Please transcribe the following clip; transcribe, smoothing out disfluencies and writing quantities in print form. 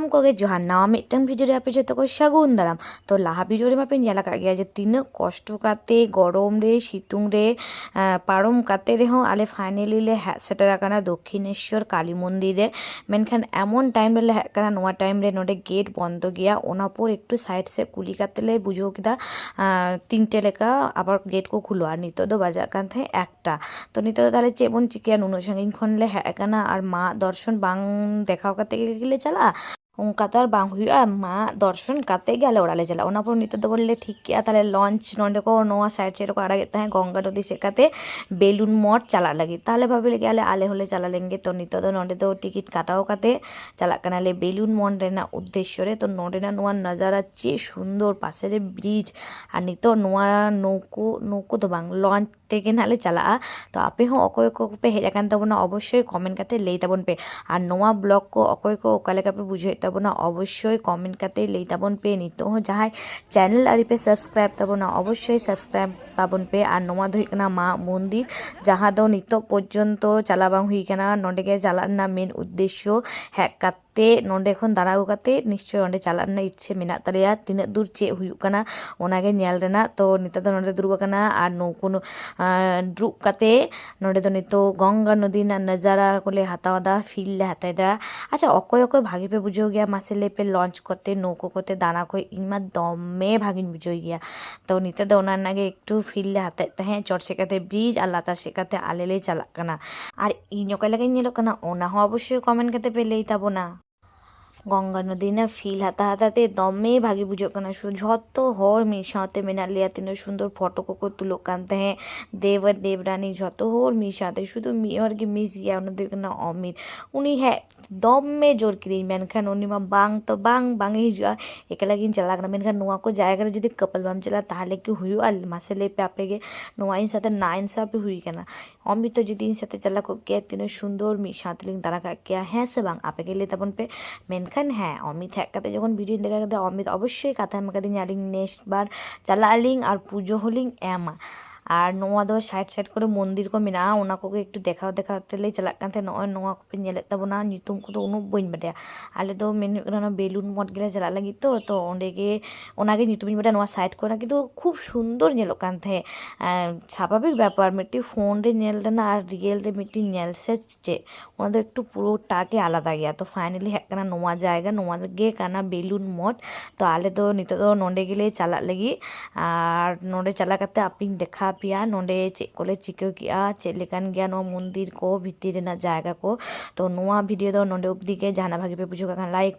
ᱥᱟᱱᱟᱢ ᱠᱚᱜᱮ ᱡᱚᱦᱟᱨ ᱱᱟᱣᱟ ᱢᱤᱫᱴᱟᱝ ᱵᱷᱤᱰᱤᱭᱳ ᱨᱮ ᱟᱯᱮ ᱡᱚᱛᱚ ᱠᱚ ᱥᱟᱹᱜᱩᱱ ᱫᱟᱨᱟᱢ। ᱛᱚ ᱞᱟᱦᱟ ᱵᱷᱤᱰᱤᱭᱳ ᱨᱮ ᱢᱟᱯᱮ ᱧᱮᱞ ᱟᱠᱟᱫ ᱜᱮᱭᱟ ᱡᱮ ᱛᱤᱱᱟᱹᱜ ᱠᱚᱥᱴᱚ ᱠᱟᱛᱮ ᱜᱚᱨᱚᱢ ᱨᱮ ᱥᱤᱛᱩᱝ ᱨᱮ ᱯᱟᱨᱚᱢ ᱠᱟᱛᱮ ᱨᱮᱦᱚᱸ ᱟᱞᱮ ᱯᱷᱟᱭᱱᱟᱞᱤ ᱞᱮ ᱦᱮᱡ ᱥᱮᱴᱮᱨ ᱟᱠᱟᱱᱟ ᱫᱚᱠᱷᱤᱱᱮᱥᱥᱚᱨ ᱠᱟলী ᱢᱚᱱᱫᱤᱨ ᱨᱮ। ᱢᱮᱱᱠᱷᱟन ᱮᱢᱚᱱ ᱴᱟᱭᱤᱢ ᱨᱮᱞᱮ ᱦᱮᱡ ᱟᱠᱟᱱᱟ ᱱᱚᱣᱟ ᱴᱟᱭᱤम ᱨᱮ ᱱᱚᱰᱮ ᱜᱮᱴ ᱵᱚᱱᱫᱚ ᱜᱮᱭᱟ। ᱚᱱᱟ ᱯᱚᱨ একটু সাইড সে কুলি কাতে লে বুঝো কিদা 3টে লেখা আবার গেট কো খুলো আর নিতো দো বাজাক কান থাকে একটা। তো নিতো তাহলে চেয়ে বন চিকিয়া নুনো সাᱺগিᱧ ᱠᱷᱚᱱ ᱞᱮ ᱦᱮᱡ ᱟᱠᱟᱱᱟ ᱟᱨ ᱢᱟ ᱫᱚᱨশᱚᱱ ᱵᱟᱝ ᱫᱮᱠᱷᱟᱣ ᱠᱟᱛᱮ ᱜᱮᱞᱮ ᱪᱟᱞᱟᱜᱼᱟ ᱚᱱᱠᱟ ᱛᱚ ᱟᱨ ᱵᱟᱝ ᱦᱩᱭᱩᱜᱼᱟ ᱢᱟ ᱫᱚᱨশᱚᱱ ᱠᱟᱛᱮ ᱜᱮ ᱟᱞᱮ ᱚᱲᱟᱜ ᱞᱮ ᱪᱟᱞᱟᱜᱼᱟ। ᱚᱱᱟ ᱯᱚᱨ ᱱᱤᱛᱚᱜ ᱫᱚ ᱵᱚᱞᱮ ᱴᱷᱤᱠ ᱠᱮᱜᱼᱟ ᱛᱟᱦᱞᱮ ᱞᱚᱧᱪ ᱱᱚᱰᱮ ᱠᱚ ᱱᱚᱣᱟ ᱥᱟᱭᱤᱰ ᱥᱮᱫ ᱨᱮᱠᱚ ᱟᱲᱟᱜᱮᱫ ᱛᱟᱦᱮᱸ ᱜᱚᱝᱜᱟ ᱱᱚᱫী ᱥᱮᱫ ᱠᱟᱛᱮ বেলুন মঠ চালাᱜ ᱞᱟᱹᱜᱤᱫ। তাহলে ভাবি ᱞᱮᱜᱮ আলে হলে চালা লেঙ্গে তো নিᱛᱚᱜ ᱫᱚ ᱱᱚᱰᱮ ᱫᱚ ᱴᱤᱠᱤᱴ ᱠᱟᱴᱟᱣ ᱠᱟᱛᱮ ᱪᱟᱞᱟᱜ ᱠᱟᱱᱟᱞᱮ বেলুন মঠ ᱨᱮᱱᱟᱜ উদ্দেশ্য রে। তো ᱱᱚᱰᱮᱱᱟᱜ ᱱᱚᱣᱟ ᱱᱟᱡᱟᱨᱟ ᱪᱮᱫ সুন্দর পাশে রে ব্রিজ আর নিᱛᱚᱜ ᱱᱚᱣᱟ নৌকো ᱫᱚ ᱵᱟᱝ লঞ্চ ᱛᱮᱜᱮ ᱱᱟᱦᱟᱜ ᱞᱮ ᱪᱟᱞᱟᱜᱼᱟ। ᱛᱚ ᱟᱯᱮ ᱦᱚᱸ ᱚᱠᱚᱭ ᱠᱚ ᱯᱮ ᱦᱮᱡ ᱟᱠᱟᱱ ᱛᱟᱵᱚᱱᱟ ᱚᱵᱚশ্যই কমেন্ট ᱠᱟᱛᱮ ᱞᱟᱹᱭ ᱛᱟᱵᱚᱱ ᱯᱮ আর ᱱᱚᱣᱟ ব্লগ ᱠᱚ ᱚᱠᱚᱭ ᱠᱚ ᱚᱠᱟ ᱞᱮᱠᱟ ᱯᱮ ᱵᱩᱡᱷᱟᱹᱣᱮᱫ ᱛᱟᱵᱚᱱᱟ ᱚᱵᱚশ্যই কমেন্ট ᱠᱟᱛᱮ ᱞᱟᱹᱭ ᱛᱟᱵᱚᱱ ᱯᱮ। ᱱᱤᱛᱚᱜ ᱦᱚᱸ ᱡᱟᱦᱟᱸᱭ চ্যানেল আরি ᱯᱮ সাবস্ক্রাইব ᱛᱟᱵᱚᱱᱟ অবশ্যই সাবস্ক্রাইব ᱛᱟᱵᱚᱱ ᱯᱮ আর ᱱᱚᱣᱟ ᱫᱚ ᱦᱩᱭᱩᱜ ᱠᱟᱱᱟ ᱢᱟ মন্দির ᱡᱟᱦᱟᱸ ᱫᱚ ᱱᱤᱛᱚᱜ ᱯᱚᱨᱡᱚᱱᱛᱚ ᱪᱟᱞᱟᱣ ᱵᱟᱝ ᱦᱩᱭ ᱟᱠᱟᱱᱟ। ᱱᱚᱰᱮ ᱜᱮ ᱪᱟᱞᱟᱜ ᱨᱮᱱᱟᱜ ᱢᱮᱱ ᱩদ্দেশ্য ᱦᱮᱡ ᱠᱟᱛᱮ ᱱᱚᱰᱮ ᱠᱷᱚᱱ ᱫᱟᱬᱟ ᱟᱹᱜᱩ ᱠᱟᱛᱮ ᱱᱤশ্ᱪᱚᱭ ᱚᱸᱰᱮ ᱪᱟᱞᱟᱜ ᱨᱮᱱᱟᱜ ᱤচ্ছে ᱢᱮᱱᱟᱜ ᱛᱟᱞᱮᱭᱟ। ᱛᱤᱱᱟᱹᱜ ᱫᱩᱨ ᱪᱮᱫ ᱦᱩᱭᱩᱜ ᱠᱟᱱᱟ ᱚᱱᱟᱜᱮ ᱧᱮᱞ ᱨᱮᱱᱟᱜ। ᱛᱚ ᱱᱤᱛᱚᱜ ᱫᱚ ᱱᱚᱰᱮ ᱫᱩᱲᱩᱵ ᱟᱠᱟᱱᱟ ᱟᱨ ᱱᱩᱠᱩ ᱫᱩᱲᱩᱵ ᱠᱟᱛᱮ ᱱᱚᱰᱮ ᱫᱚ ᱱᱤᱛᱚᱜ ᱜᱚᱝᱜᱟ ᱱᱚদী ᱨᱮᱱᱟᱜ ᱱᱟᱡᱟᱨᱟ ᱠᱚᱞᱮ ᱦᱟᱛᱟᱣ ᱮᱫᱟ ᱯᱷᱤᱞ ᱞᱮ ᱦᱟᱛᱟᱣ ᱮᱫᱟ। ᱟᱪᱪᱷᱟ ᱚᱠᱚᱭ ᱚᱠᱚᱭ ᱵᱷᱟᱜᱮ ᱯᱮ ᱵᱩᱡᱷᱟᱹᱣ ᱜᱮᱭᱟ ᱢᱟᱥᱮ ᱞᱟᱹᱭ ᱯᱮ লঞ্চ করতে নৌকো করতে দাঁড়া কই ᱤᱧ ᱢᱟ ᱫᱚᱢᱮ ᱵᱷᱟᱜᱤᱧ ᱵᱩᱡᱷᱟᱹᱣ ᱜᱮᱭᱟ। ᱛᱚ ᱱᱤᱛᱚᱜ ᱫᱚ ᱚᱱᱟ ᱨᱮᱱᱟᱜ ᱜᱮ একটু ᱯᱷᱤᱞ ᱞᱮ ᱦᱟᱛᱟᱣᱮᱫ ᱛᱟᱦᱮᱸᱫ ᱪᱚᱴ ᱥᱮᱫ ᱠᱟᱛᱮ ব্রিজ আর ᱞᱟᱛᱟᱨ ᱥᱮᱫ ᱠᱟᱛᱮ ᱟᱞᱮ ᱞᱮ ᱪᱟᱞᱟᱜ ᱠᱟᱱᱟ। আর ᱤᱧ ᱚᱠᱟ ᱞᱮᱠᱟᱧ ᱧᱮᱞᱚᱜ ᱠᱟᱱᱟ ᱚᱱᱟ ᱦᱚᱸ ᱚᱵᱚশ্যই কমেন্ট ᱠᱟᱛᱮ ᱯᱮ ᱞᱟᱹᱭ ᱛᱟᱵᱚᱱᱟ। গঙ্গা নদী না ফিল হাতা হাতাতে দমে ভাগি বুঝোᱜ ᱠᱟᱱᱟ ᱡᱷᱚᱛᱚ ᱦᱚᱲ ᱢᱤᱫ ᱥᱟᱶᱛᱮ ᱢᱮᱱᱟᱜ ᱞᱮᱭᱟ ᱛᱤᱱᱟᱹᱜ ᱥᱩন্দᱚᱨ ᱯᱷᱳᱴᱳ ᱠᱚᱠᱚ ᱛᱩᱞᱟᱹᱜ ᱠᱟᱱ ᱛᱟᱦᱮᱸ ᱫᱮᱵ ᱟᱨ ᱫᱮᱵᱨᱟᱱᱤ ᱡᱷᱚᱛᱚ ᱦᱚᱲ ᱢᱤᱫ ᱥᱟᱶᱛᱮ ᱥᱩᱫᱷᱩ ᱢᱤᱫ ᱦᱚᱲ ᱜᱮ ᱢᱤᱥ ᱜᱮᱭᱟ ᱩᱱᱤ ᱫᱚ ᱦᱩᱭᱩᱜ ᱠᱟᱱᱟ অমিত। উনি হ্যাঁ দমে জোর ᱠᱤᱫᱤᱧ ᱢᱮᱱᱠᱷᱟᱱ ᱩᱱᱤ ᱢᱟ ᱵᱟᱝ ᱛᱚ ᱵᱟᱝ ᱮ ᱦᱤᱡᱩᱜᱼᱟ ᱮᱠᱞᱟ ᱜᱤᱧ ᱪᱟᱞᱟᱜ ᱠᱟᱱᱟ। ᱢᱮᱱᱠᱷᱟᱱ ᱱᱚᱣᱟ ᱠᱚ ᱡᱟᱭᱜᱟ ᱨᱮ ᱡᱩᱫᱤ ᱠᱟᱯল ᱵᱟᱢ ᱪᱟᱞᱟᱜᱼᱟ ᱛᱟᱦᱚᱞᱮ ᱠᱤ ᱦᱩᱭᱩᱜᱼᱟ ᱢᱟᱥᱮ ᱞᱟᱹᱭ ᱯᱮ ᱟᱯᱮ ᱜᱮ ᱱᱚᱣᱟ ᱤᱧ ᱥᱟথে না ইনসাফ ᱦᱩᱭ ᱟᱠᱟᱱᱟ। অমিত ᱡᱩᱫᱤ ᱤᱧ ᱥᱟথে ᱪᱟᱞᱟᱣ ᱠᱚᱜ ᱠᱮᱭᱟ ᱛᱤᱱᱟᱹᱜ সুন্দর ᱢᱤᱫ ᱥᱟᱶᱛᱮ ᱞᱤᱧ ᱫᱟᱬᱟ ᱠᱟᱜ ᱠᱮᱭᱟ ᱦᱮᱸ ᱥᱮ ᱵᱟᱝ ᱟᱯᱮ ᱜᱮ ᱞᱟᱹᱭ ᱛᱟᱵᱚᱱ ᱯᱮ। ᱢᱮᱱᱠᱷᱟन ᱦᱮᱸ অমিত ᱦᱮᱡ ᱠᱟᱛᱮ ᱡᱚᱠᱷᱚᱱ ᱵᱷᱤᱰᱤᱭᱳᱧ ᱫᱮᱠᱷᱟ ᱠᱮᱫᱟ অমিত অবশ্যই ᱠᱟᱛᱷᱟ ᱮᱢ ᱟᱠᱟᱫᱤᱧᱟ ᱟᱹᱞᱤᱧ নেক্সট বার ᱪᱟᱞᱟᱜ ᱟᱹᱞᱤᱧ ᱟᱨ ᱯᱩᱡᱟᱹ ᱦᱚᱸᱞᱤᱧ ᱮᱢᱟ। আর ᱱᱚᱣᱟ ᱫᱚ ᱥᱟইᱰ ᱠᱚᱨᱮ ᱢᱚᱱᱫᱤᱨ ᱠᱚ ᱢᱮᱱᱟᱜᱼᱟ ᱚᱱᱟ ᱠᱚᱜᱮ একটু দেখাও ᱛᱮᱞᱮ ᱪᱟᱞᱟᱜ ᱠᱟᱱ ᱛᱟᱦᱮᱸ। ᱱᱚᱜᱼᱚᱭ ᱱᱚᱣᱟ ᱠᱚᱯᱮ ᱧᱮᱞᱮᱫ ᱛᱟᱵᱚᱱᱟ ᱧᱩᱛᱩᱢ ᱠᱚᱫᱚ ᱩᱱᱟᱹᱜ ᱵᱟᱹᱧ ᱵᱟᱰᱟᱭᱟ। ᱟᱞᱮ ᱫᱚ ᱢᱮᱱ ᱦᱩᱭᱩᱜ ᱠᱟᱱᱟ বেলুন মঠ ᱜᱮᱞᱮ ᱪᱟᱞᱟᱜ ᱞᱟᱹᱜᱤᱫ ᱛᱚ ᱚᱸᱰᱮ ᱜᱮ ᱚᱱᱟᱜᱮ ᱧᱩᱛᱩᱢᱤᱧ ᱵᱟᱰᱟᱭᱟ ᱱᱚᱣᱟ ᱥᱟইᱰ ᱠᱚᱨᱮ ᱠᱤᱱᱛᱩ খুব সুন্দর ᱧᱮᱞᱚᱜ ᱠᱟᱱ ᱛᱟᱦᱮᱸ। ᱥᱟᱵᱷᱟᱵᱤক ব্যাপার ᱢᱤᱫᱴᱤᱡ ᱯᱷᱳᱱ ᱨᱮ ᱧᱮᱞ ᱨᱮᱱᱟᱜ ᱟᱨ রিয়েল ᱨᱮ ᱢᱤᱫᱴᱤᱡ ᱧᱮᱞ ᱥᱮ ᱪᱮᱫ ᱚᱱᱟ ᱫᱚ একটু পুরোটা ᱜᱮ ᱟলাদᱟ ᱜᱮᱭᱟ। ᱛᱚ ᱯᱷᱟᱭᱱᱟᱞᱤ ᱦᱮᱡ ᱠᱟᱱᱟ ᱱᱚᱣᱟ ᱡᱟᱭᱜᱟ ᱱᱚᱣᱟ ᱜᱮ ᱠᱟᱱᱟ বেলুন মঠ। তো ᱟᱞᱮ ᱫᱚ ᱱᱤᱛᱚᱜ ᱫᱚ ᱱᱚᱰᱮ ᱜᱮᱞᱮ ᱪᱟᱞᱟᱜ ᱞᱟᱹᱜᱤᱫ ᱟᱨ ᱱᱚᱰᱮ ᱪᱟᱞᱟᱣ ᱠᱟᱛᱮ ᱟᱯᱮᱧ ᱫᱮᱠᱷᱟᱣ ᱯᱮᱭᱟ ᱱᱚᱰᱮ ᱪᱮᱫ ᱠᱚᱞᱮ ᱪᱤᱠᱟᱹ ᱠᱮᱜᱼᱟ ᱪᱮᱫ ᱞᱮᱠᱟᱱ ᱜᱮᱭᱟ ᱱᱚᱣᱟ মন্দির ᱠᱚ ᱵᱷᱤᱛᱤᱨ ᱨᱮᱱᱟᱜ ᱡᱟᱭᱜᱟ ᱠᱚ। ᱛᱚ ᱱᱚᱣᱟ ᱵᱷᱤᱰᱤᱭᱳ ᱫᱚ ᱱᱚᱰᱮ ᱚᱵᱫᱤ ᱜᱮ ᱡᱟᱦᱟᱱᱟᱜ ᱵᱷᱟᱜᱤ ᱯᱮ ᱵᱩᱡᱷᱟᱹᱣ ᱠᱟᱜ ᱠᱷᱟᱱ ᱞᱟᱭᱤᱠ